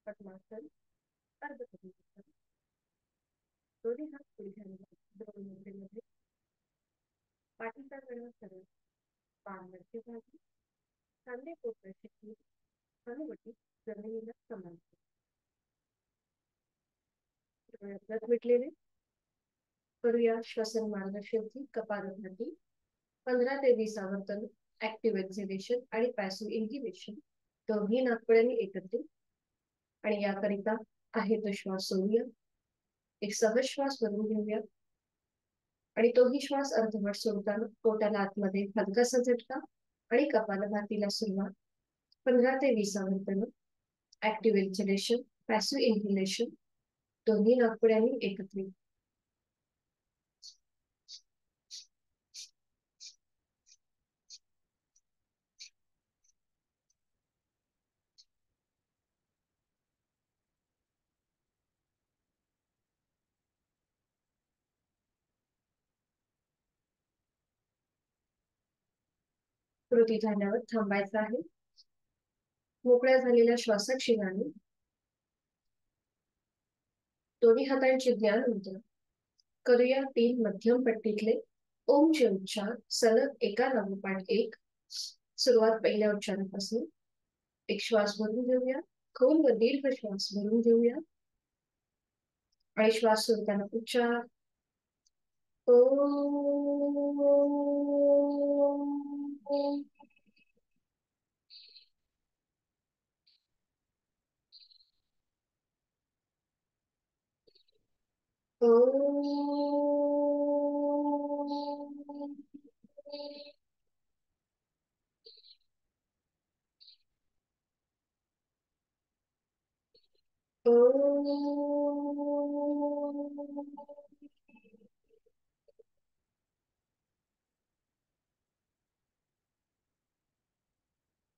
पद्मासन, अर्धपद्मासन, दोन्ही हात पुढे घ्यावे दोन मुद्रेमध्ये पाठीचा कणा सरळ पान वरची बाजू खांदे कोपऱ्याची हनुवटी जमिनीला समान डोळ्यात मिटलेले करूया श्वसन मार्गदर्शनची कपालभाती 15 ते 20 आवर्तन ऍक्टिव्ह एक्झिलेशन आणि पॅसिव्ह इंटिलेशन दोन्ही नाकपुड्यांनी एकत्रित आणि याकरिता आहे तो श्वास सोडूया एक सहज श्वास भरून घेऊया आणि तोही श्वास अर्धवट सोडताना पोटाला आतमध्ये हलकासा झटका आणि कपालभातीला सुरुवात 15 ते 20 आवर्तन ऍक्टिव्ह एक्झिलेशन पॅसिव्ह इंटिलेशन दोन्ही नाकपुड्यांनी एकत्रित कृती झाल्यावर थांबायचं आहे मोकळ्या झालेल्या श्वासात शिराने दोन्ही हातांची ज्ञान मुद्रा करूया 3 मध्यम पट्टीतले ओमचे उच्चार सलग एका लागोपाठ एक सुरुवात पहिल्या उच्चारापासून एक श्वास भरून घेऊया खोल व दीर्घ श्वास भरून घेऊया आणि श्वास सोडताना उच्चार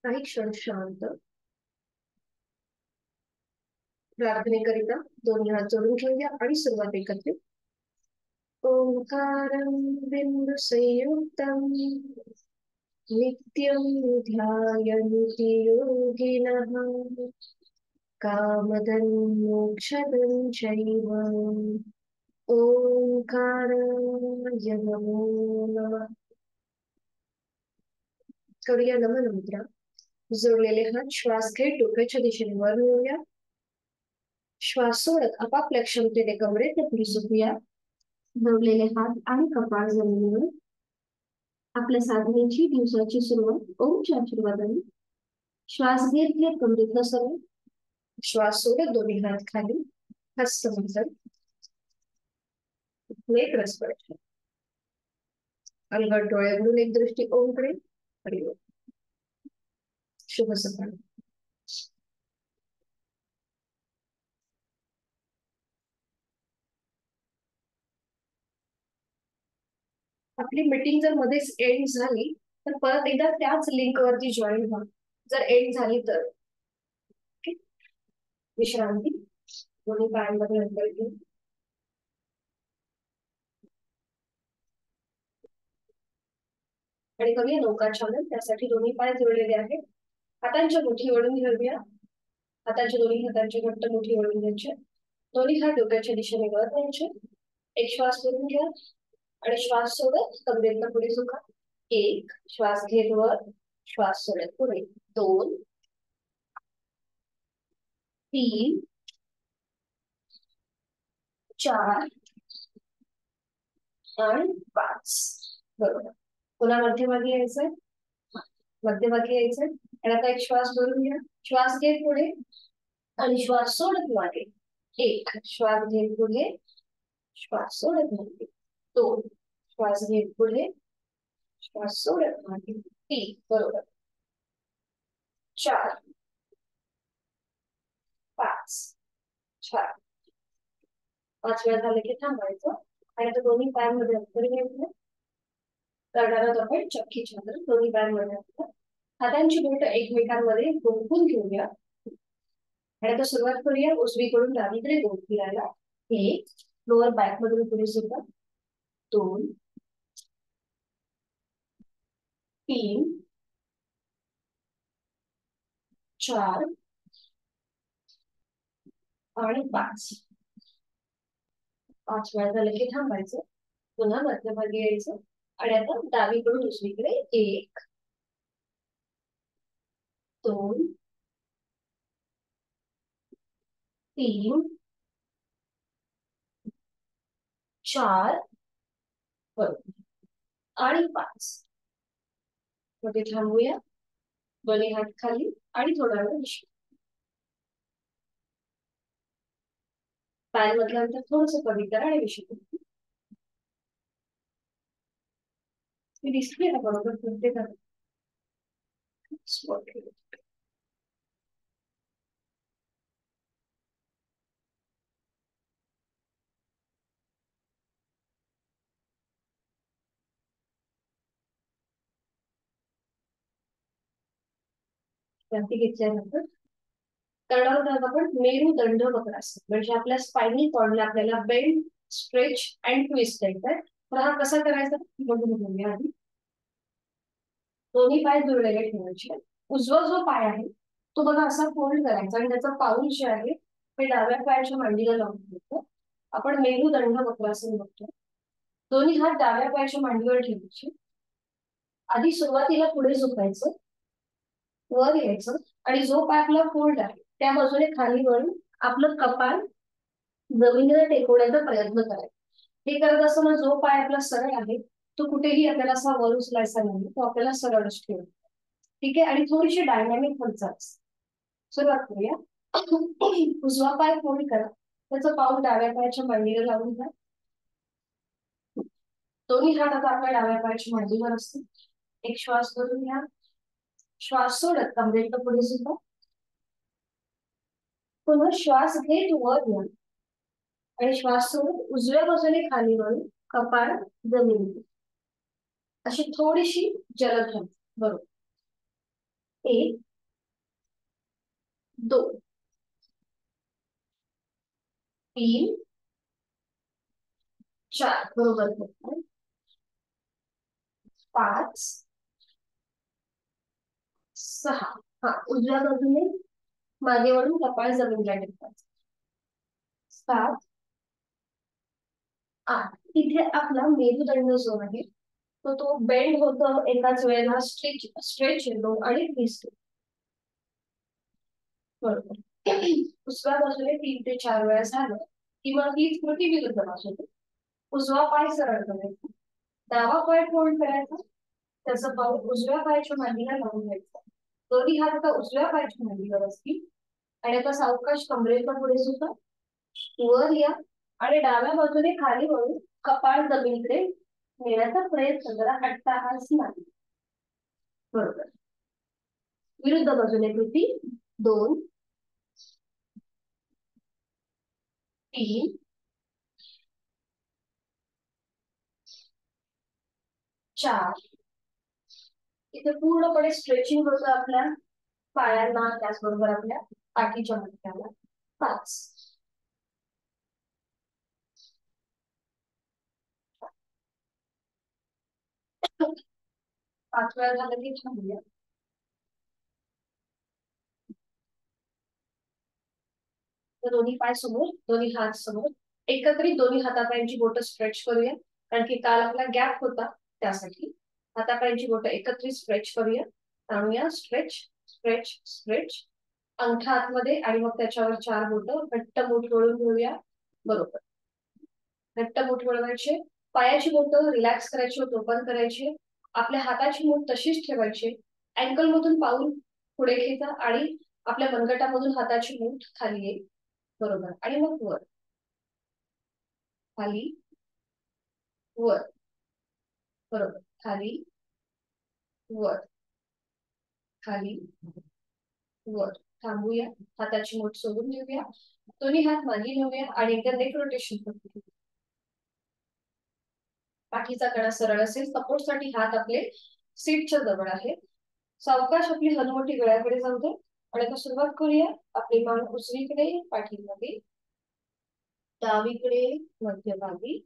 काही क्षण शांत प्रार्थनेकरिता दोन्ही हात जोडून घेऊया आणि सुरुवात एकत्रित ओंकारं बिंदु संयुक्तं नित्यं ध्यायन्ति योगिनः कामदं मोक्षदं चैव ओंकाराय नमो नमः करूया नमन मुद्रा जोडलेले हात श्वास घेत डोक्याच्या दिशेने वर नेऊया श्वास सोडत आपापल्या क्षमतेने कमरेत पुढे झोपूया जोडलेले हात आणि कपाळ जमिनीवर आपल्या साधनेची दिवसाची सुरुवात ओमच्या आशीर्वादाने श्वास घेत घेत कमरेतला सरळ श्वास सोडत दोन्ही हात खाली हस्त मंथन नेत्र स्पर्श अलगद डोळे उघडून एक दृष्टी ओमकडे हरिओम शुभ सकाळ आपली मीटिंग जर मध्येच एंड झाली तर परत एकदा त्याच लिंक वरती जॉईन व्हा जर एंड झाली तर विश्रांती दोन्ही पायांमध्ये अंतर घेऊन आणि करूया नौकाचालन त्यासाठी दोन्ही पाय जोडलेले आहेत हातांच्या मुठी वळून घेऊया हातांच्या दोन्ही हातांची घट्ट मुठी वळून घ्यायची दोन्ही हात डोक्याच्या दिशेने वर न्यायचे एक श्वास भरून घ्या आणि श्वास सोडत कमरेतनं पुढे झुका एक श्वास घेत वर श्वास सोडत पुढे 2 3 4 आणि 5 बरोबर पुन्हा मध्यभागी यायचंय, मध्यभागी यायचंय. आणि आता एक श्वास भरून घ्या. श्वास घेत पुढे आणि श्वास सोडत मागे. एक श्वास घेत पुढे, श्वास सोडत मागे. दोन श्वास घेत पुढे, श्वास सोडत मागे. तीन बरोबर. चार, पाच, छान. 5 वेळा झाले की थांबायचं आणि आता दोन्ही पायांमध्ये अंतर घ्यायचं. करणारा आपण चक्की चंद्र दोन्ही पायांमध्ये अंतर. हातांची बोट एकमेकांमध्ये गुंफून घेऊया आणि आता सुरुवात करूया उजवीकडून डावीकडे गोल फिरायला. एक लोअर बॅक मधून पुढे सुद्धा. दोन, तीन, चार आणि पाच. 5 वेळा झाले की थांबायचं. पुन्हा मध्यभागी यायचं आणि आता डावीकडून उजवीकडे. एक, दोन, तीन, चार आणि पाच. मध्ये थांबूया. दोन्ही हात खाली आणि थोडा वेळ विश्रांती. पाय म्हटल्यानंतर थोडस कमी करा आणि विश्रांती. मी दिसते ना बरोबर करते का? क्रांती घेतल्यानंतर करणार आहोत आपण मेरुदंड वक्रासन. म्हणजे आपल्या स्पायनल कॉर्डला आपल्याला बेंड, स्ट्रेच अँड ट्विस्ट द्यायचा. तर हा कसा करायचा बघून घेऊया आधी. दोन्ही पाय जुळलेले ठेवायचे. उजवा जो पाय आहे तो बघा असा फोल्ड करायचा आणि त्याचा पाऊल जे आहे ते डाव्या पायाच्या मांडीला लावून घ्यायचं. आपण मेरुदंड वक्रासन बघतो. दोन्ही हात डाव्या पायाच्या मांडीवर ठेवायचे. आधी सुरुवातीला पुढे झोपायचं, वर यायचं आणि जो पाय आपला फोल्ड आहे त्या बाजूने खाली वळून आपलं कपाळ जमिनीला टेकवण्याचा प्रयत्न करायचा. हे करत असताना जो पाय आपला सरळ आहे तो कुठेही आपल्याला असा वर उचलायचा नाही, तो आपल्याला सरळच ठेवतो. ठीक आहे. आणि थोडीशी डायनॅमिक हालचाल. सुरुवात करूया. उजवा पाय फोल्ड करा, त्याचं पाऊल डाव्या पायाच्या मांडीला लावून घ्या. दोन्ही हात आता आपल्या डाव्या पायाच्या मांडीवर असतील. एक श्वास भरून घ्या. श्वास सोडत कमरेच्या पुढे सुद्धा. पुन्हा श्वास घेत वर घ्या आणि श्वास सोडत उजव्या बाजूने खाली वळून कपाळ जमिनीवर. अशी थोडीशी जलद हालचाल. बरोबर. एक, दोन, तीन, चार बरोबर. पाच, सहा. हा उजव्या बाजूने मागे वळून कपाळ जमिनीला टेकवायचं. सात, आठ. इथे आपला मेरुदंड जो आहे तो बेंड होतो एकाच वेळेला स्ट्रेच स्ट्रेच येतो आणि ट्विस्ट. बरोबर. उजव्या बाजूने 3 ते 4 वेळा झालं की मग ही कृती विरुद्ध बाजू. उजवा पाय सरळ करायचा, डावा पाय फोल्ड करायचा, त्याचं पाऊल उजव्या पायाच्या मांडीला लावून घ्यायचं. दोन्ही हात आता उजव्या पायाच्या मांडीवर असतील आणि आता सावकाश कमरेच्या पुढे सुद्धा वर या आणि डाव्या बाजूने खाली वळून कपाळ जमिनीकडे नेण्याचा प्रयत्न करा. अट्टाहास नाही. बरोबर. विरुद्ध बाजूने कृती. 2, 3, 4. इथे पूर्णपणे स्ट्रेचिंग होतं आपल्या पायांना, त्याचबरोबर आपल्या पाठीच्या मणक्याला. 5, 5 वेळा झालं की थांबूया. दोन्ही पाय समोर, दोन्ही हात समोर. एकत्रित दोन्ही हातापायांची बोटं स्ट्रेच करूया, कारण की काल आपला गॅप होता त्यासाठी. हातापायांची बोटं एकत्रित स्ट्रेच करूया. ताणूया. Stretch stretch stretch. अंगठा आतमध्ये आणि मग त्याच्यावर 4 बोटं घट्ट मूठ वळून घेऊया. बरोबर. घट्ट मूठ वळवायचे. पायाची बोटं रिलॅक्स करायची, ओपन करायची. आपल्या हाताची मूठ तशीच ठेवायची, अँकल मधून पाऊल पुढे घ्यायचा आणि आपल्या मनगटामधून हाताची मूठ खाली येईल. बरोबर. आणि मग वर, खाली, वर. बरोबर. खाली, वर, खाली, वर. थांबूया, हाताची मूठ सोडून देऊया, दोन्ही हात मागे नेऊया आणि एकदा नेक रोटेशन करूया. पाठीचा कणा सरळ असेल, सपोर्ट साठी हात आपले सीटच्या जवळ आहे. सावकाश आपली हनुवटी गळ्याकडे जाऊ दे आणि आता सुरुवात करूया. आपली मान उजवीकडे, पाठीमागे, डावीकडे, मध्यभागी,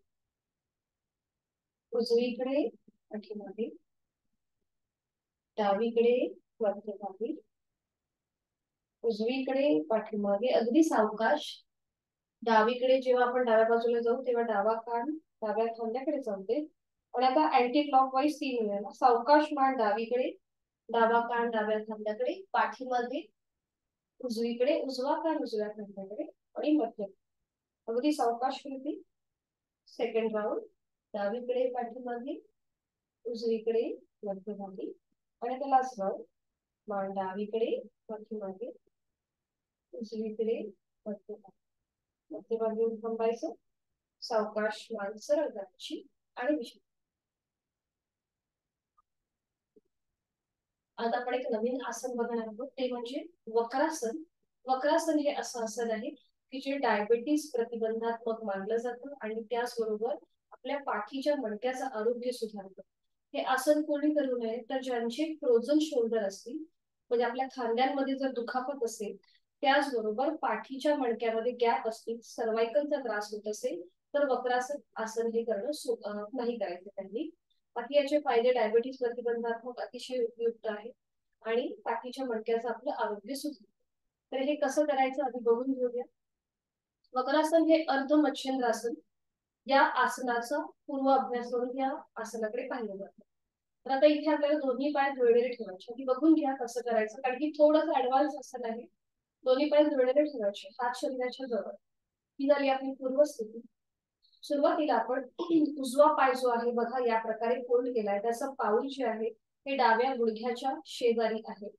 उजवीकडे, पाठीमागे, डावीकडे, मध्यभागी, उजवीकडे, पाठीमागे. अगदी सावकाश. डावीकडे जेव्हा आपण डाव्या बाजूला जाऊ तेव्हा डावा कान डाव्या खांद्याकडे जाऊ दे आणि आता अँटी क्लॉकवाईज 3 वेळा सावकाश मान डावीकडे, डावा कान डाव्या खांद्याकडे, पाठीमागे, उजवीकडे, उजवा कान उजव्या खांद्याकडे आणि मध्य. अगदी सावकाश कृती. Second round. डावीकडे, पाठीमागे, उजवीकडे, मध्यभागी आणि आता लास्ट राऊंड. मान डावीकडे, पाठीमागे, उजवीकडे, मध्यभागी. मध्यभागी थांबायचं. सावकाश मान सरळ करायची आणि विश्रांती. आता आपण एक नवीन आसन बघणार आहोत, ते म्हणजे वक्रासन. वक्रासन हे असं आसन आहे की जे डायबिटीज प्रतिबंधात्मक मानलं जातं आणि त्याचबरोबर आपल्या पाठीच्या मणक्याचं आरोग्य सुधारतं. हे आसन कोणी करू नये तर ज्यांचे फ्रोझन शोल्डर असतील, म्हणजे आपल्या खांद्यांमध्ये जर दुखापत असेल, त्याचबरोबर पाठीच्या मणक्यामध्ये गॅप असतील, सर्वायकलचा त्रास होत असेल, तर वक्रासन आसन हे करणं नाही करायचं त्यांनी. बाकी याचे फायदे डायबिटीज प्रतिबंधात्मक अतिशय उपयुक्त आहे आणि पाठीच्या मणक्याचं आपलं आरोग्य सुधारतं. तर हे कसं करायचं आधी बघून घेऊया. वक्रासन हे अर्ध मच्छिंद्रासन या आसनाचा पूर्व अभ्यास करून या आसनाकडे पाहिलं जातं. तर आता इथे आपल्याला दोन्ही पाय जुळलेले ठेवायचे. आधी बघून घ्या कसं करायचं, कारण की थोडंसं ऍडव्हान्स आसन आहे. दोन्ही पाय जुळलेले ठेवायचे, हात शरीराच्या जवळ. ही झाली आपली पूर्वस्थिती. सुरुवातीला आपण उजवा पाय जो आहे बघा या प्रकारे फोल्ड केलाय, त्याचं पाऊल जे आहे ते डाव्या गुडघ्याच्या शेजारी आहे.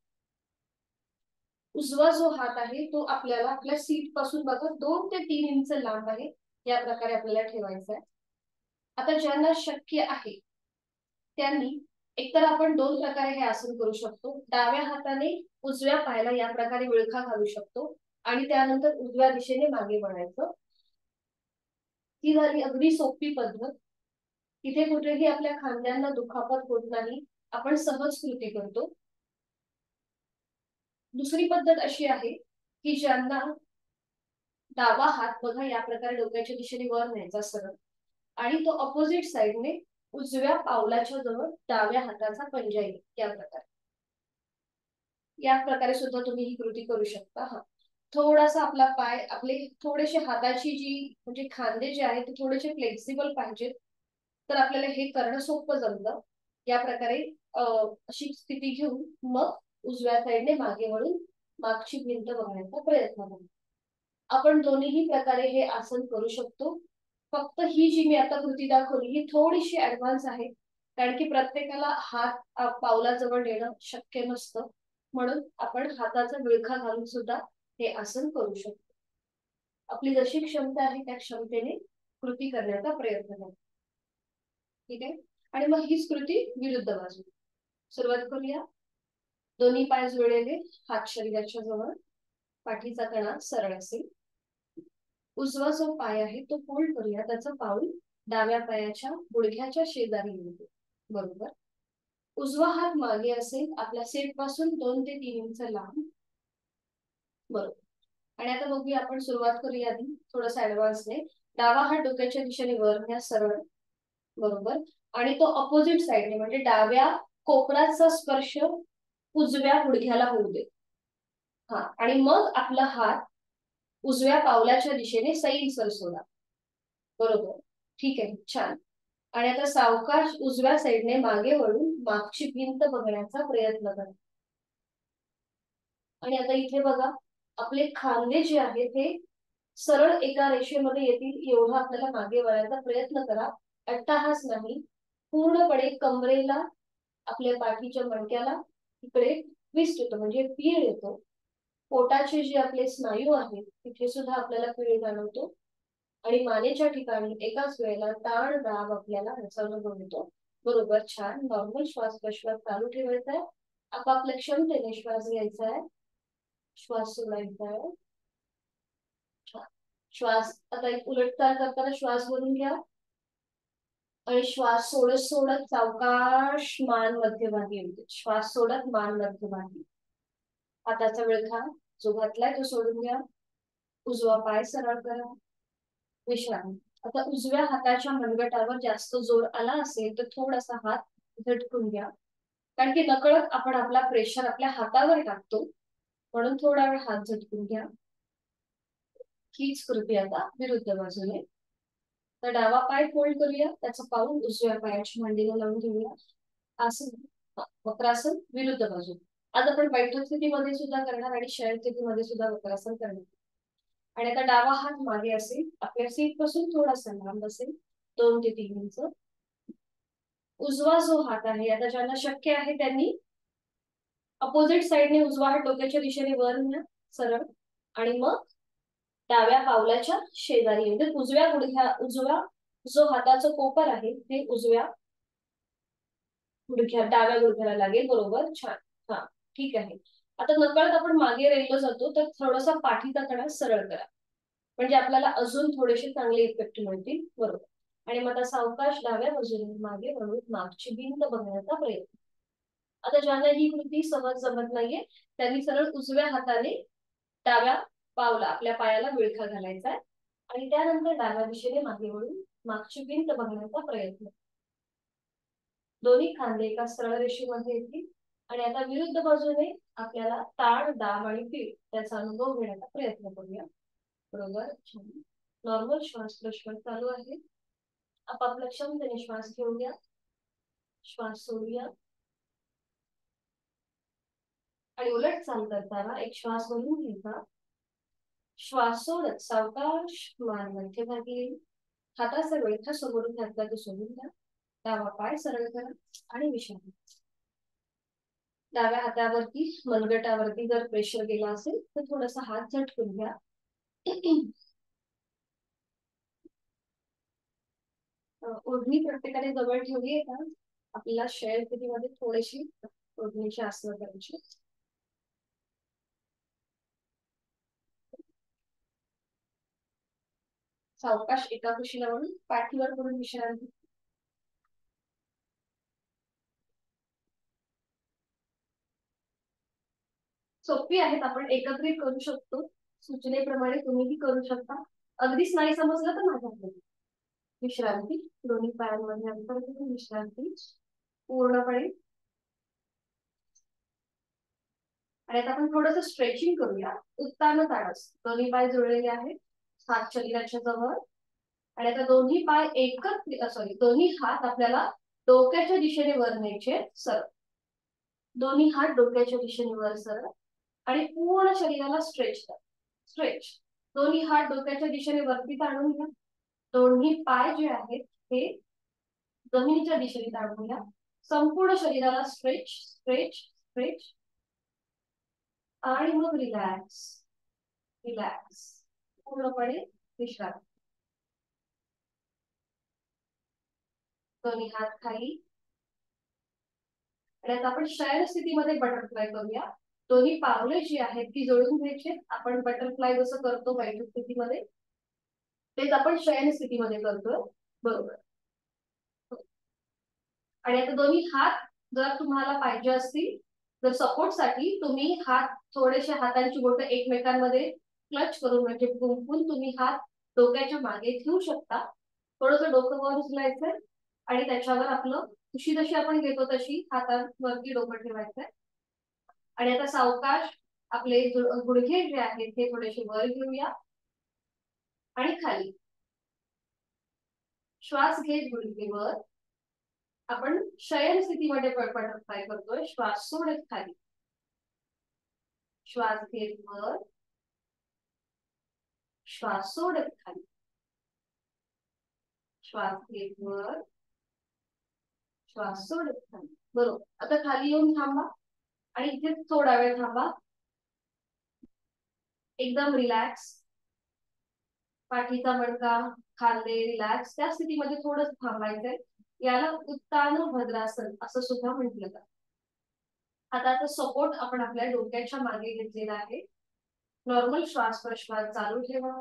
उजवा जो हात आहे तो आपल्याला आपल्या सीट पासून बघा 2 ते 3 इंच लांब आहे, या प्रकारे आपल्याला ठेवायचा आहे. आता ज्यांना शक्य आहे त्यांनी एकतर आपण 2 प्रकारे हे आसन करू शकतो. डाव्या हाताने उजव्या पायाला या प्रकारे विळखा घालू शकतो आणि त्यानंतर उजव्या दिशेने मागे वळायचं. ही झाली अगदी सोपी पद्धत. इथे कुठेही आपल्या खांद्यांना दुखापत होत नाही, आपण सहज कृती करतो. दुसरी पद्धत अशी आहे की ज्यांना डावा हात बघा या प्रकारे डोक्याच्या दिशेने वर न्यायचा सरळ आणि तो अपोजिट साइडने उजव्या पावलाच्या जवळ डाव्या हाताचा पंजा येईल, या प्रकारे सुद्धा तुम्ही ही कृती करू शकता. हा थोडासा आपला पाय, आपले थोडेसे हाताची जी म्हणजे खांदे जे आहेत ते थोडेसे फ्लेक्सिबल पाहिजेत, तर आपल्याला हे करणं सोपं जमतं. या प्रकारे अशी स्थिती घेऊन मग उजव्या साइडने मागे वळून मागची भिंत बघण्याचा प्रयत्न करू. आपण दोन्ही प्रकारे हे आसन करू शकतो. फक्त ही जी मी आता कृती दाखवली ही थोडीशी ऍडव्हान्स आहे, कारण की प्रत्येकाला हात पावलाजवळ नेणं शक्य नसतं, म्हणून आपण हाताचा विळखा घालून सुद्धा हे आसन करू शकतो. आपली जशी क्षमता आहे त्या क्षमतेने कृती करण्याचा प्रयत्न करा. ठीक आहे. आणि मग हीच कृती विरुद्ध बाजू. सुरुवात करूया. दोन्ही पाय जुळलेले, हात शरीराच्या जवळ, पाठीचा कणा सरळ असेल. उजवा जो पाय आहे तो फोल्ड करूया, त्याचं पाऊल डाव्या पायाच्या गुडघ्याच्या शेजारी येईल. बरोबर. उजवा हात मागे असेल, आपल्या सेट पासून 2 ते 3 इंच लांब. बरोबर. आणि आता बघूया, आपण सुरुवात करूया आधी थोडंसं ऍडव्हान्सने. डावा हात डोक्याच्या दिशेने वर न्या सरळ. बरोबर. आणि तो अपोजिट साइडने म्हणजे डाव्या कोपराचा स्पर्श उजव्या गुडघ्याला होऊ दे. हा आणि मग आपला हात उजव्या पावलाच्या दिशेने सैल सोडा. बरोबर. ठीक आहे, छान. आणि आता सावकाश उजव्या साइडने मागे वळून मागची भिंत बघण्याचा प्रयत्न करा. आणि आता इथे बघा, आपले खांदे जे आहेत ते सरळ एका रेषेमध्ये येतील एवढा आपल्याला मागे वळायचा प्रयत्न करा. अट्टहास नाही. पूर्णपणे कमरेला आपल्या पाठीच्या मणक्याला इकडे ट्विस्ट येतो म्हणजे पीळ येतो. पोटाचे जे आपले स्नायू आहेत तिथे सुद्धा आपल्याला पीळ जाणवतो. आणि मानेच्या ठिकाणी एकाच वेळेला ताण दाब आपल्याला याचा अनुभव येतो. बरोबर, छान. नॉर्मल श्वास प्रश्वास चालू ठेवायचा आहे. आपापल्या क्षमतेने श्वास घ्यायचा आहे, श्वास सोडायचा आहे. श्वास आता एक उलटचाल करताना श्वास भरून घ्या आणि श्वास सोडत सोडत सावकाश मान मध्यभागी येते. श्वास सोडत मान मध्यभागी. हाताचा विळखा जो घातलाय तो सोडून घ्या. उजवा पाय सरळ करा. विश्रांती. आता उजव्या हाताच्या मनगटावर जास्त जोर आला असेल तर थोडासा हात झटकून घ्या, कारण की नकळत आपण आपला प्रेशर आपल्या हातावर टाकतो, म्हणून थोडा वेळ हात झटकून घ्या. हीच कृती आता विरुद्ध बाजूने. तर डावा पाय फोल्ड करूया, त्याचा पाऊल उजव्या पायाची मांडीला लावून घेऊया. आसन वक्रासन विरुद्ध बाजू. आज आपण बैठक स्थितीमध्ये सुद्धा करणार आणि शयन स्थितीमध्ये सुद्धा वक्रासन करणार. आणि आता डावा हात मागे असेल, आपल्या सीट पासून थोडासा लांब असेल, 2 ते 3 इंच. उजवा जो हात आहे, आता ज्यांना शक्य आहे त्यांनी अपोजिट साइडने उजवा हात डोक्याच्या दिशेने वर न्या सरळ, आणि मग डाव्या पावलाच्या शेजारी म्हणजे उजव्या जो हाताचं कोपर आहे ते उजव्या डाव्या गुडघ्याला लागेल. बरोबर, छान. हा, ठीक आहे. आता नकळत आपण मागे रेल्लो जातो, तर थोडासा पाठीचा कणा सरळ करा, म्हणजे आपल्याला अजून थोडेसे चांगले इफेक्ट मिळतील. बरोबर. आणि मग आता सावकाश डाव्या बाजूने मागे वळून मागची भिंत बघण्याचा प्रयत्न. आता ज्यांना ही कृती सहज जमत नाहीये त्यांनी सरळ उजव्या हाताने डाव्या पावला आपल्या पायाला विळखा घालायचा आहे आणि त्यानंतर डाव्या दिशेने मागे वळून मागची भिंत बघण्याचा प्रयत्न. दोन्ही खांदे एका सरळ रेषेमध्ये येतील आणि आता विरुद्ध बाजूने आपल्याला ताण दाब आणि पीळ त्याचा अनुभव घेण्याचा प्रयत्न करूया. बरोबर, छान. नॉर्मल श्वास प्रश्वास चालू आहे. आपापल्या क्षमतेने श्वास घेऊया, श्वास सोडूया. आणि उलट चाल करताना एक श्वास भरून घ्यायचा, श्वास सोडत सावकाश मान मध्यभागी येईल. हाताचा विळखा समोरून घातला तो सोडून द्या. डावा पाय सरळ करा आणि विश्रांती. डाव्या हातावरती मनगटावरती जर प्रेशर गेला असेल तर थोडासा हात झटकून घ्या. ओढणी प्रत्येकाने जवळ ठेवली आहे का? आपल्याला शयन स्थितीमध्ये थोडीशी ओढणीची आसनं करायची. सावकाश एका कुशीला वळून पाठीवर पडून विश्रांती. सोपी आहेत, आपण एकत्रित करू शकतो. सूचनेप्रमाणे तुम्हीही करू शकता. अगदीच नाही समजलं तर माझ्याकडे. विश्रांती, दोन्ही पायांमध्ये अंतर करून विश्रांती पूर्णपणे. आणि आता आपण थोडंसं स्ट्रेचिंग करूया. उत्तान ताडस, दोन्ही पाय जुळलेले आहेत, हात शरीराच्या जवळ. आणि आता दोन्ही पाय दोन्ही हात आपल्याला डोक्याच्या दिशेने वर न्यायचे सरळ. दोन्ही हात डोक्याच्या दिशेने वर सरळ आणि पूर्ण शरीराला स्ट्रेच करा. स्ट्रेच. दोन्ही हात डोक्याच्या दिशेने वरती ताणून घ्या. दोन्ही पाय जे आहेत हे जमिनीच्या दिशेने ताणून घ्या. संपूर्ण शरीराला स्ट्रेच स्ट्रेच स्ट्रेच. आणि मग रिलॅक्स रिलॅक्स, पूर्णपणे विश्रांती. दोन्ही हात खाली. आणि आता आपण शयन स्थितीमध्ये बटरफ्लाय करूया. दोन्ही पावले जी आहेत ती जोडून घ्यायची. आपण बटरफ्लाय जसं करतो बैठक स्थितीमध्ये तेच आपण शयन स्थितीमध्ये करतोय. बरोबर. आणि आता दोन्ही हात जर तुम्हाला पाहिजे असतील तर सपोर्टसाठी तुम्ही हात थोडेसे हातांची बोटं एकमेकांमध्ये क्लच करून म्हणजे गुंफून तुम्ही हात डोक्याच्या मागे ठेवू शकता. थोडंसं डोकं वर उचलायचंय आणि त्याच्यावर आपलं उशी जशी आपण घेतो तशी हातांवरती डोकं ठेवायचंय. आणि आता सावकाश आपले गुडघे जे आहेत ते थोडेसे वर घेऊया आणि खाली. श्वास घेत गुडघे वर. आपण शयन स्थितीमध्ये बटरफ्लाय करतोय. श्वास सोडत खाली. श्वास घेत वर, श्वास सोडत खाली. श्वास घेत वर, श्वास सोडत थांबा. बरोबर. आता खाली येऊन थांबा आणि इथे थोडा वेळ थांबा. एकदम रिलॅक्स. पाठीचा मणका, खांदे रिलॅक्स. त्या स्थितीमध्ये थोडं थांबायचंय. याला उत्तान भद्रासन असं सुद्धा म्हटलं जातं. आता सपोर्ट आपण आपल्या डोक्याच्या मागे घेतलेला आहे. नॉर्मल श्वास प्रश्वास चालू ठेवा.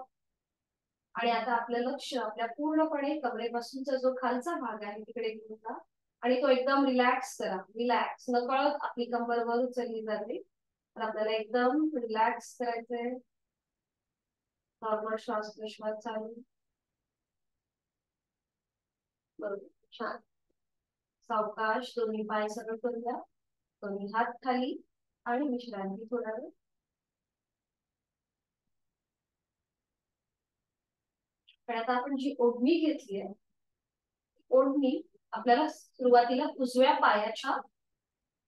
आणि आता आपलं लक्ष आपल्या पूर्णपणे कमरेपासूनचा जो खालचा भाग आहे तिकडे घेऊन जा आणि तो एकदम रिलॅक्स करा. रिलॅक्स. नकळत आपली कंबर वर उचलली जाते. तर आपल्याला एकदम रिलॅक्स करायचंय. नॉर्मल श्वास प्रश्वास चालू. बरोबर. छान. सावकाश दोन्ही पाय सरळ करूया. दोन्ही हात खाली आणि विश्रांती थोडा वेळ. पण आता आपण जी ओढणी घेतली आहे, ओढणी आपल्याला सुरुवातीला उजव्या पायाच्या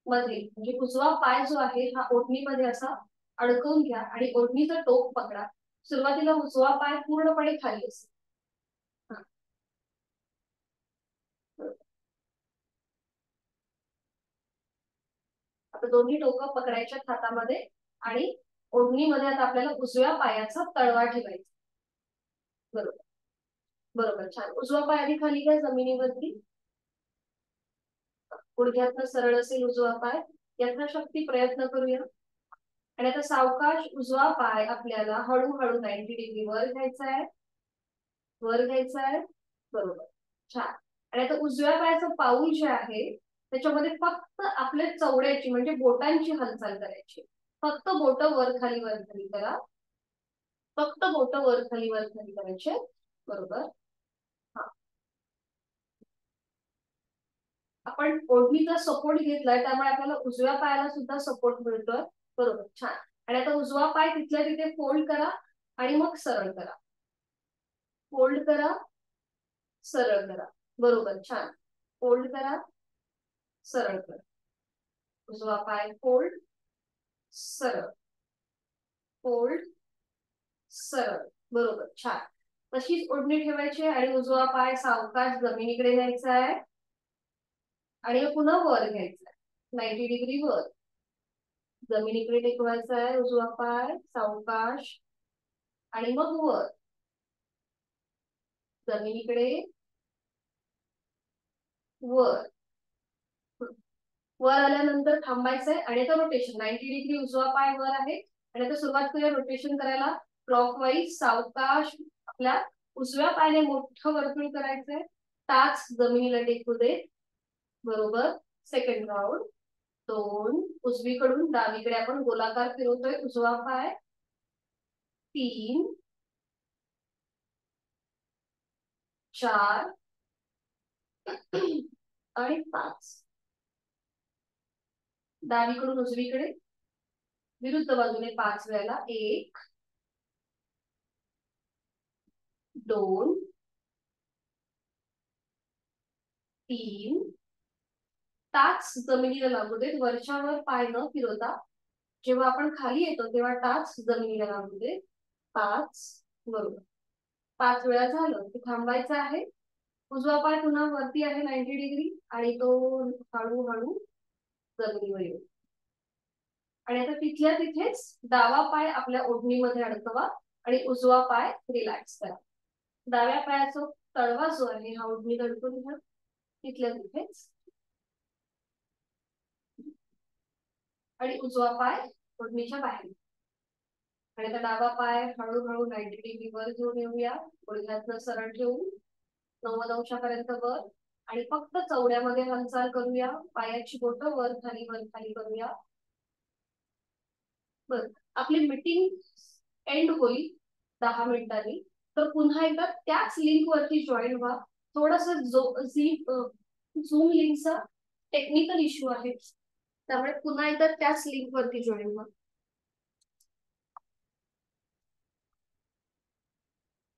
मध्ये म्हणजे उजवा पाय जो आहे हा ओढणीमध्ये असा अडकवून घ्या आणि ओढणीचं टोक पकडा. सुरुवातीला उजवा पाय पूर्णपणे खाली असेल. आता दोन्ही टोकं पकडायच्या हातामध्ये आणि ओढणीमध्ये आता आपल्याला उजव्या पायाचा तळवा ठेवायचा. बरोबर. बरोबर. छान. उजवा पाय आधी खाली घ्या जमिनीवरती. गुडघ्यातनं सरळ असेल उजवा पाय. यथाशक्ती प्रयत्न करूया. आणि आता सावकाश उजवा पाय आपल्याला हळूहळू 90 डिग्री वर घ्यायचा आहे. वर घ्यायचा आहे. बरोबर. छान. आणि आता उजव्या पायाचं पाऊल जे आहे त्याच्यामध्ये फक्त आपल्या चवड्याची म्हणजे बोटांची हालचाल करायची. फक्त बोट वर खाली करा. फक्त बोट वर खाली करायचे. बरोबर. हा. आपण ओढणीचा सपोर्ट घेतलाय त्यामुळे आपल्याला उजव्या पायाला सुद्धा सपोर्ट मिळतोय. बरोबर. छान. आणि आता उजवा पाय तिथल्या तिथे फोल्ड करा आणि मग सरळ करा. फोल्ड करा, सरळ करा. बरोबर. छान. फोल्ड करा, सरळ करा. उजवा पाय फोल्ड, सरळ, फोल्ड, सरळ. बरोबर. छान. तशीच ओढणी ठेवायची आणि उजवा पाय सावकाश जमिनीकडे न्यायचा आहे आणि पुन्हा वर घ्यायचा आहे 90 डिग्री वर. जमिनीकडे टेकवायचा आहे उजवा पाय सावकाश आणि मग वर. जमिनीकडे, वर. वर आल्यानंतर थांबायचंय आणि आता रोटेशन 90 डिग्री उजवा पाय वर आहे आणि आता सुरुवात करूया रोटेशन करायला. क्लॉकवाईज सावकाश आपल्या उजव्या पायाने मोठं वर्तुळ करायचंय. टाच जमिनीला टेकू दे. बरोबर. Second round. 2. उजवीकडून डावीकडे आपण गोलाकार फिरवतोय उजवा पाय. 3, 4 आणि 5. डावीकडून उजवीकडे विरुद्ध बाजूने 5 वेळेला. 1, 2, 3. टाच जमिनीला लागू देत. वरच्यावर पाय न फिरवता जेव्हा आपण खाली येतो तेव्हा टाच जमिनीला लागू दे. 5. बरोबर. 5 वेळा झालं की थांबायचं आहे. उजवा पाय पुन्हा वरती आहे 90 डिग्री आणि तो हळूहळू जमिनीवर येईल. आणि आता तिथल्या तिथेच डावा पाय आपल्या ओढणीमध्ये अडकवा आणि उजवा पाय रिलॅक्स करा. डाव्या पायाचा तळवा जो आहे हा ओढणीत अडकून घ्या. तिथल्या तिथेच आणि उजवा पाय ओढणीच्या बाहेर. आणि आता डावा पाय हळूहळू 90 डिग्री वर घेऊन येऊया. गुडघ्यातनं सरळ ठेवून 90 अंशापर्यंत वर आणि फक्त चवड्यामध्ये हालचाल करूया. पायाची बोटं वर खाली करूया. बर. आपली मीटिंग एंड होईल 10 मिनिटांनी. तर पुन्हा एकदा त्याच लिंक वरती जॉईन व्हा. थोडस झूम लिंकचा टेक्निकल इश्यू आहे त्यामुळे पुन्हा एकदा त्याच लिंक वरती जॉईन व्हा.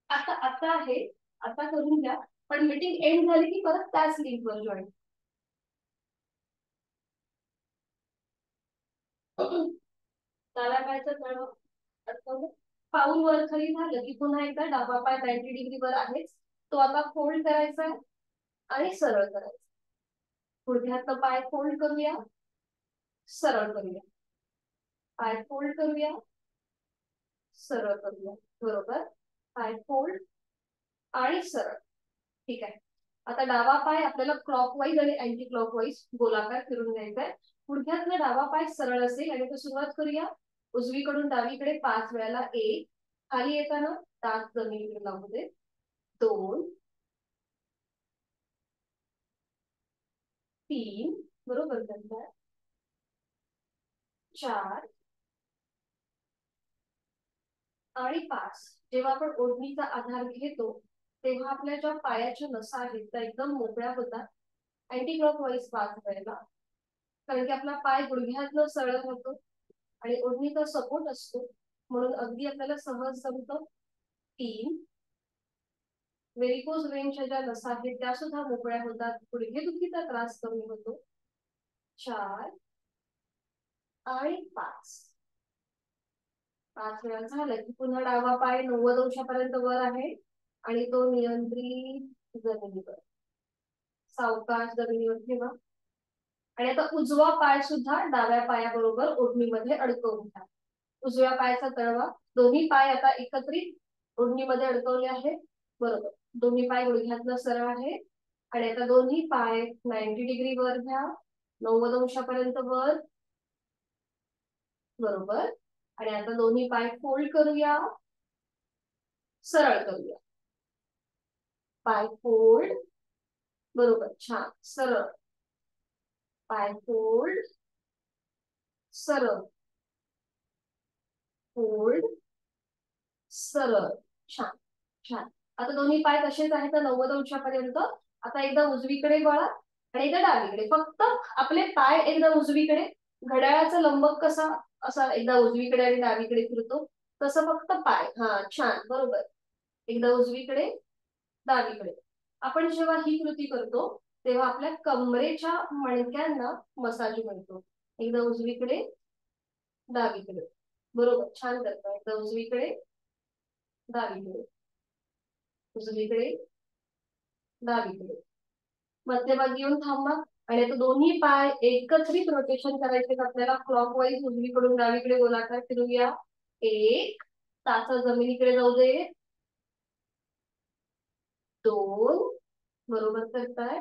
आता आता आहे. आता करून घ्या. पण मीटिंग एंड झाली की परत त्याच लिंक वर जॉईन. डाव्या पायाचा तळवा पाऊल वर खाली झालं की पुन्हा एकदा डावा पाय 90 डिग्री वर आहेच. तो आता फोल्ड करायचा आहे आणि सरळ करायचा. गुडघ्यातनं पाय फोल्ड करूया, सरळ करूया, पाय फोल्ड करूया, सरळ करूया, बरोबर. पाय फोल्ड आणि सरळ. ठीक आहे. आता डावा पाय आपल्याला क्लॉकवाईज आणि अँटी क्लॉकवाईज गोलाकार फिरून घ्यायचा आहे. गुडघ्यातनं डावा पाय सरळ असेल आणि आता सुरुवात करूया. उजवीकडून डावीकडे 5 वेळाला. 1, खाली येताना दात जमिनीकडे लागू दे. 2, 3, बरोबर करताय. 4 आणि 5. जेव्हा आपण ओढणीचा आधार घेतो तेव्हा आपल्या ज्या पायाच्या नसा आहेत त्या एकदम मोकळ्या होतात. अँटी क्लॉकवाईज 5 वेळेला, कारण की आपला पाय गुडघ्यातनं सरळ राहतो आणि ओढणीचा सपोर्ट असतो, म्हणून अगदी आपल्याला सहज जमतं. 3, व्हेरिकोज वेन्सच्या ज्या नसा आहेत त्या सुद्धा मोकळ्या होतात, गुडघेदुखीचा त्रास कमी होतो. 4 आणि 5. 5 वेळा झालं की पुन्हा डावा पाय 90 अंशापर्यंत वर आहे आणि तो नियंत्रित जमिनीवर, सावकाश जमिनीवर ठेवा. आणि आता उजवा पाय सुद्धा डाव्या पायाबरोबर ओढणीमध्ये अडकवून घ्या. उजव्या पायाचा तळवा, दोन्ही पाय आता एकत्रित ओढणीमध्ये अडकवले आहे, बरोबर. दोन्ही पाय गुडघ्यातनं सरळ आहे आणि आता दोन्ही पाय 90 डिग्री वर घ्या, 90 अंशापर्यंत वर, बरोबर. आणि आता दोन्ही पाय फोल्ड करूया, सरळ करूया. पाय फोल्ड, बरोबर, छान. सरळ, पाय फोल्ड, सरळ, फोल्ड, सरळ, छान छान. आता दोन्ही पाय तसेच आहेत 90 अंशापर्यंत. आता एकदा उजवीकडे वळा आणि एकदा डावीकडे. फक्त आपले पाय एकदा उजवीकडे, घड्याळाचा लंबक कसा असा एकदा उजवीकडे आणि डावीकडे फिरतो तसं फक्त पाय. हा, छान, बरोबर. एकदा उजवीकडे, डावीकडे. आपण जेव्हा ही कृती करतो तेव्हा आपल्या कमरेच्या मणक्यांना मसाज मिळतो. एकदा उजवीकडे, डावीकडे, बरोबर, छान करता. एकदा उजवीकडे, डावीकडे, उजवीकडे, डावीकडे. मध्यभागी येऊन थांबा आणि आता दोन्ही पाय एकत्रित रोटेशन करायचे आपल्याला. क्लॉकवाईज उजवीकडून डावीकडे गोलाकार फिरूया. 1, टाचा जमिनीकडे जाऊ दे. 2, बरोबर करताय.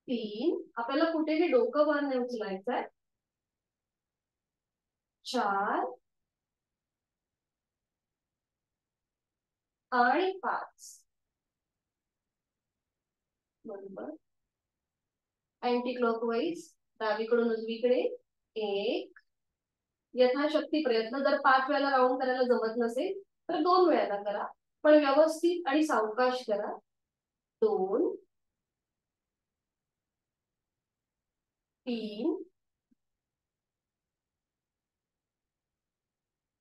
3, आपल्याला कुठेही डोकं वर नाही उचलायचंय. 4 आणि 5, बरोबर. अँटी क्लॉकवाईज डावीकडून उजवीकडे. 1, यथाशक्ती प्रयत्न. जर 5 वेळेला राऊंड करायला जमत नसेल तर 2 वेळेला करा, पण व्यवस्थित आणि सावकाश करा. 2, 3,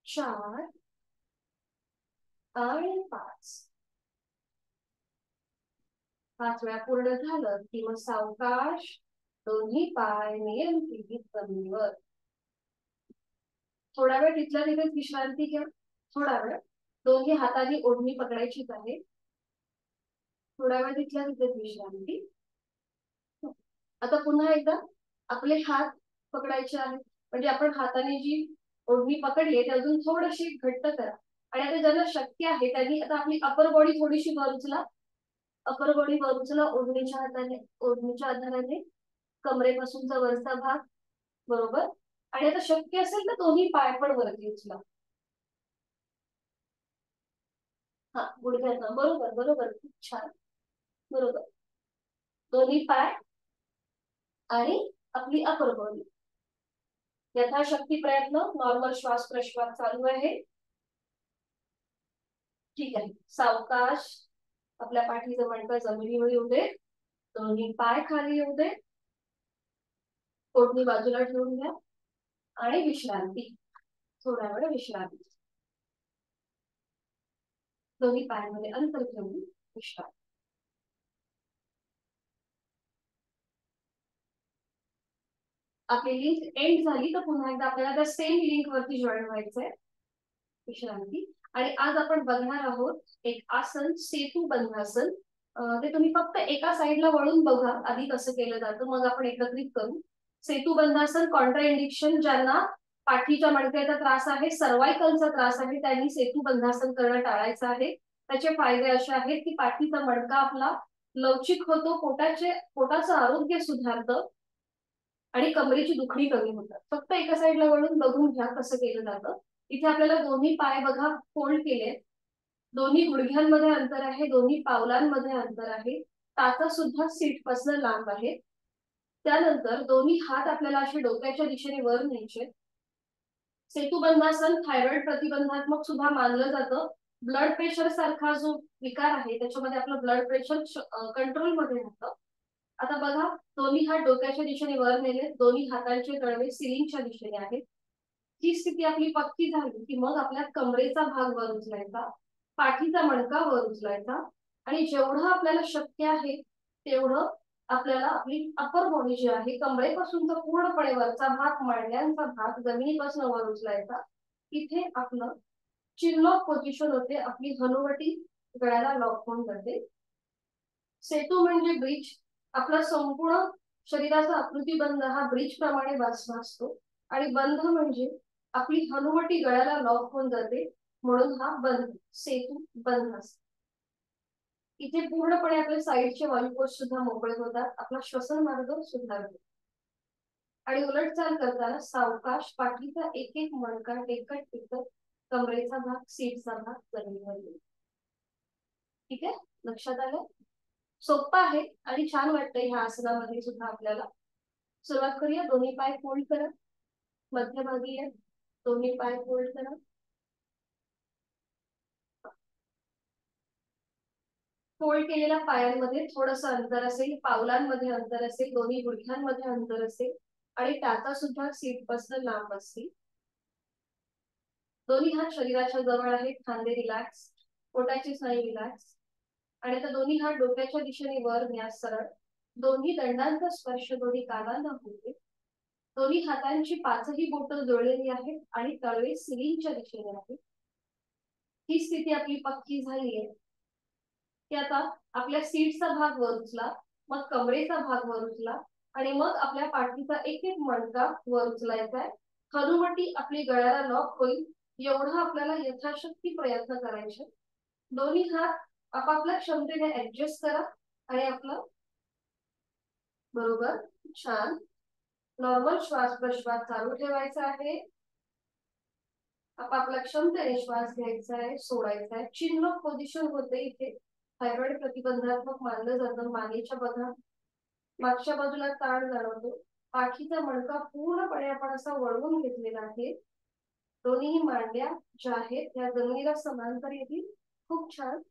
4 आणि 5. 5 वेळा पूर्ण झालं की मग सावकाश दोन्ही पाय नियंत्रित जमिनीवर. थोडा वेळ तिथल्या तिथेच विश्रांती घ्या. थोडा वेळ दोन्ही हातांनी ओढणी पकडायचीच आहे. थोडा वेळ तिथल्या तिथेच विश्रांती. आता पुन्हा एकदा आपले हात पकडायचे आहेत, म्हणजे आपण हाताने जी ओढणी पकडली आहे ती अजून थोडीशी घट्ट करा. आणि आता ज्यांना शक्य आहे त्यांनी आता आपली अपर बॉडी थोडीशी वर उचला. अपर बॉडी वर उचला ओढणीच्या हाताने, ओढणीच्या आधाराने कमरेपासूनचा वरचा भाग, बरोबर. आणि आता शक्य असेल तर दोन्ही पाय पण वरती उचला. हा, गुडघ्याचा, बरोबर बरोबर, खूप छान, बरोबर. दोन्ही पाय आणि आपली अपर बॉडी. यथाशक्ती प्रयत्न. नॉर्मल श्वास प्रश्वास चालू आहे. ठीक आहे. सावकाश आपल्या पाठीचं मणका जमिनीवर येऊ दे. दोन्ही पाय खाली येऊ दे. ओढणी बाजूला ठेवून घ्या आणि विश्रांती. थोडा वेळ विश्रांती. दोन्ही पायांमध्ये अंतर ठेवून विश्रांती. आपली लिंक एंड झाली तर पुन्हा एकदा आपल्याला त्या सेम लिंक वरती जॉईन व्हायचंय. विश्रांती. आणि आज आपण बघणार आहोत एक आसन, सेतू बंधासन. ते तुम्ही फक्त एका साईडला वळून बघा आधी कसं केलं जातं, मग आपण एकत्रित करू. सेतुबंधासन कॉन्ट्राइंडिक्शन, ज्यांना पाठीच्या मणक्याचा त्रास आहे, सर्वायकलचा त्रास आहे, त्यांनी सेतुबंधासन करणं टाळायचं आहे. त्याचे फायदे असे आहेत की पाठीचा मणका आपला लवचिक होतो, पोटाचं आरोग्य सुधारतं आणि कमरेची दुखणी कमी होतात. फक्त एका साईडला वळून बघून घ्या कसं केलं जातं. इथे आपल्याला दोन्ही पाय बघा फोल्ड केले, दोन्ही गुडघ्यांमध्ये अंतर आहे, दोन्ही पावलांमध्ये अंतर आहे, टाचा सुद्धा सीट पासून लांब आहे. त्यानंतर दोन्ही हात आपल्याला असे डोक्याच्या दिशेने वर न्यायचे. सेतुबंधासन थायरॉइड प्रतिबंधात्मक सुद्धा मानलं जातं. ब्लड प्रेशर सारखा जो विकार आहे त्याच्यामध्ये आपलं ब्लड प्रेशर कंट्रोल मध्ये राहतं. आता बघा, दोन्ही हात डोक्याच्या दिशेने वर नेले, दोन्ही हातांचे तळवे सिलिंगच्या दिशेने आहेत. ही स्थिती आपली पक्की झाली की मग आपल्या कमरेचा भाग वर उचलायचा, पाठीचा मणका वर उचलायचा आणि जेवढं आपल्याला शक्य आहे तेवढं आपल्याला आपली अपर बॉडी जी आहे, कमरेपासूनचा पूर्णपणे वरचा भाग, मांड्यांचा भाग जमिनीपासून वर उचलायचा. इथे आपलं चिन लॉक पोझिशन होते, आपली हनुवटी गळ्याला लॉक होऊन जाते. सेतू म्हणजे ब्रिज, आपला संपूर्ण शरीराचा आकृतीबंध हा ब्रिज प्रमाणे भासतो आणि बंध म्हणजे आपली हनुवटी गळ्याला लॉक होऊन जाते, म्हणून हा बंध, सेतू बंध असतो. इथे पूर्णपणे आपल्या साईडचे वायुकोश सुद्धा मोकळे होतात, आपला श्वसन मार्ग सुधारतो आणि उलट चाल करताना सावकाश पाठीचा एक एक मणका टेकत टेकत कमरेचा भाग, सीटचा भाग जमिनीवर येईल. ठीक आहे, लक्षात आलं? सोपं आहे आणि छान वाटतंय ह्या आसनामध्ये सुद्धा आपल्याला. सुरुवात करूया. दोन्ही पाय फोल्ड करा, मध्यभागी आहे, दोन्ही पाय फोल्ड करा. फोल्ड केलेल्या पायांमध्ये थोडस अंतर असेल, पावलांमध्ये अंतर असेल, दोन्ही गुडघ्यांमध्ये अंतर असेल आणि टाचा सुद्धा सीट पासून लांब असतील. दोन्ही हात शरीराच्या जवळ आहेत, खांदे रिलॅक्स, पोटाची स्नायू रिलॅक्स आणि आता दोन्ही हात डोक्याच्या दिशेने वर न्या सरळ. दोन्ही दंडांचा स्पर्श दोन्ही कानांना होते. दोन्ही हातांची पाचही बोटं जोडलेली आहेत आणि तळवे सिलिंगच्या दिशेने आहेत. ही स्थिती आपली पक्की झाली आहे की आता आपल्या सीटचा भाग वर उचला, मग कमरेचा भाग वर उचला आणि मग आपल्या पाठीचा एक एक मणका वर उचलायचा आहे. हनुवटी आपली गळ्याला लॉक होईल एवढं आपल्याला यथाशक्ती प्रयत्न करायचे. दोन्ही हात आपापल्या क्षमतेने ऍडजस्ट करा आणि आपलं बरोबर छान नॉर्मल श्वास प्रश्वास चालू ठेवायचा आहे. आपापल्या क्षमतेने श्वास घ्यायचा आहे, सोडायचा आहे. चिन लॉक पोझिशन होते इथे. थायरॉइड प्रतिबंधात्मक मानलं जातं. मानेच्या बघा मागच्या बाजूला ताण जाणवतो, पाठीचा मणका पूर्णपणे आपण असा वळवून घेतलेला आहे. दोन्ही मांड्या ज्या आहेत त्या जमिनीला समांतर येतील. खूप छान.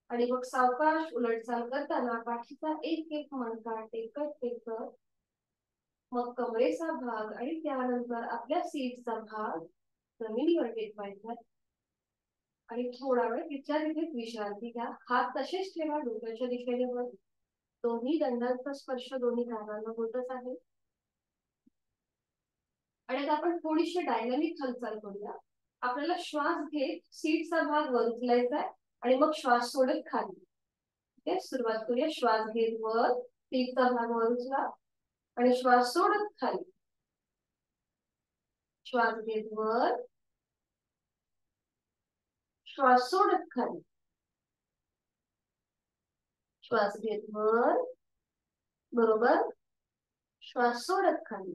आणि मग सावकाश उलटचाल करताना पाठीचा एक एक मणका टेकत टेकत मग कमरेचा भाग आणि त्यानंतर आपल्या सीटचा भाग जमिनीवर टेकवायचा आणि थोडा वेळ तिच्या तिथेच विश्रांती घ्या. हात तसेच ठेवा डोक्याच्या दिशेने वर. दोन्ही दंडांचा स्पर्श दोन्ही कानांना होतच आहे. आणि आता आपण थोडीशी डायनामिक हालचाल करूया. आपल्याला श्वास घेत सीटचा भाग वर उचलायचा आहे आणि मग श्वास सोडत खाली. ठीक आहे, सुरुवात करूया. श्वास घेत वर, सीटचा भाग वर उचला आणि श्वास सोडत खाली. श्वास घेत वर, श्वास सोडत खाली. श्वास घेत वर, बरोबर, श्वास सोडत खाली.